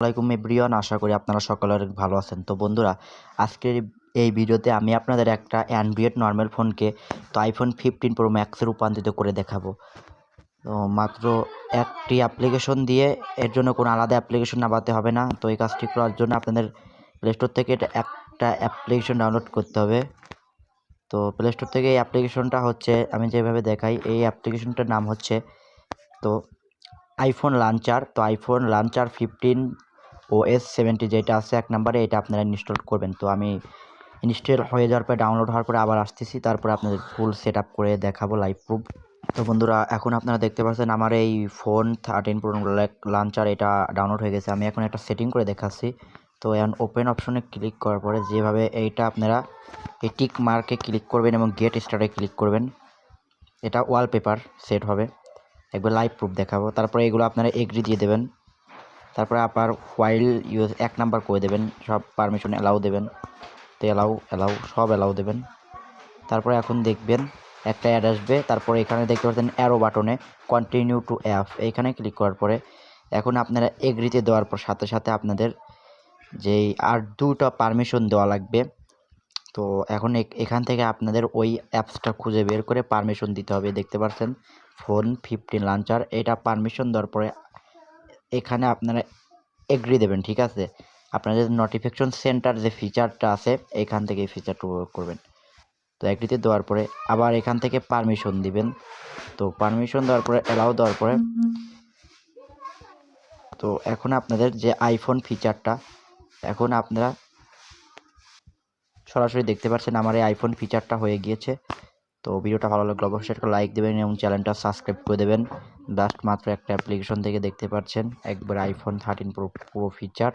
আসসালামু এভরিওয়ান, আশা করি আপনারা সকলে অনেক ভালো আছেন। তো বন্ধুরা, আজকের এই ভিডিওতে আমি আপনাদের একটা অ্যান্ড্রয়েড নর্মাল ফোনকে আইফোন 15 প্রো ম্যাক্সে রূপান্তরিত করে দেখাবো। তো মাত্র একটি অ্যাপ্লিকেশন দিয়ে, এর জন্য কোনো আলাদা অ্যাপ্লিকেশন নামাতে হবে না। তো এই কাজটি করার জন্য আপনাদের প্লে স্টোর থেকে একটা অ্যাপ্লিকেশন ডাউনলোড করতে হবে। তো প্লে স্টোর থেকে এই অ্যাপ্লিকেশনটা হচ্ছে, আমি যেভাবে দেখাই, এই অ্যাপ্লিকেশনটার নাম হচ্ছে তো আইফোন লঞ্চার। তো আইফোন লঞ্চার 15 OS 70 যেটা আছে 1 নম্বরে, এটা আপনারা ইনস্টল করবেন। তো আমি ইনস্টল হয়ে যাওয়ার পরে, ডাউনলোড হওয়ার পরে আবার আসতেছি, তারপরে আপনাদের ফুল সেট আপ করে দেখাবো লাইভ প্রুফ। তো বন্ধুরা, এখন আপনারা দেখতে পাচ্ছেন আমার এই ফোন 13 প্রো লঞ্চার এটা ডাউনলোড হয়ে গেছে। আমি এখন একটা সেটিং করে দেখাচ্ছি। তো এখন ওপেন অপশনে ক্লিক করার পরে যেভাবে এইটা আপনারা এই টিক মার্কে ক্লিক করবেন এবং গেট স্টার্টে ক্লিক করবেন, এটা ওয়ালপেপার সেট হবে। একবার লাইভ প্রুফ দেখাবো। তারপরে এগুলো আপনারা এগ্রি দিয়ে দেবেন। তারপরে আবার হোয়াইল ইউজ 1 নাম্বার করে দেবেন, সব পারমিশন অ্যালাউ দেবেন। তো অ্যালাউ সব অ্যালাউ দেবেন। তারপরে এখন দেখবেন একটা অ্যাড আসবে। তারপরে এখানে দেখতে পাচ্ছেন অ্যারো বাটনে কন্টিনিউ টু অ্যাপ, এইখানে ক্লিক করার পরে এখন আপনারা এগ্রিতে দেওয়ার পর সাথে সাথে আপনাদের যেই আর 2টা পারমিশন দেওয়া লাগবে। তো এখন এখান থেকে আপনাদের ওই অ্যাপসটা খুঁজে বের করে পারমিশন দিতে হবে। দেখতে পাচ্ছেন ফোন 15 লঞ্চার, এটা পারমিশন দেওয়ার পরে এখানে আপনারা এগ্রি দেবেন, ঠিক আছে। আপনাদের নোটিফিকেশন সেন্টার যে ফিচারটা আছে, এখান থেকে এই ফিচারটা প্রয়োগ করবেন। তো এগ্রিতে দেওয়ার পরে আবার এখান থেকে পারমিশন দিবেন। তো পারমিশন দেওয়ার পরে অ্যালাউ দেওয়ার পরে তো এখন আপনাদের যে আইফোন ফিচারটা, এখন আপনারা সরাসরি দেখতে পাচ্ছেন আমার এই আইফোন ফিচারটা হয়ে গিয়েছে। তো ভিডিওটা ভালো লাগলে অবশ্যই একটা লাইক দেবেন এবং চ্যানেলটা সাবস্ক্রাইব করে দেবেন। জাস্ট মাত্র একটা অ্যাপ্লিকেশন থেকে দেখতে পাচ্ছেন একবার আইফোন 13 প্রো ফিচার।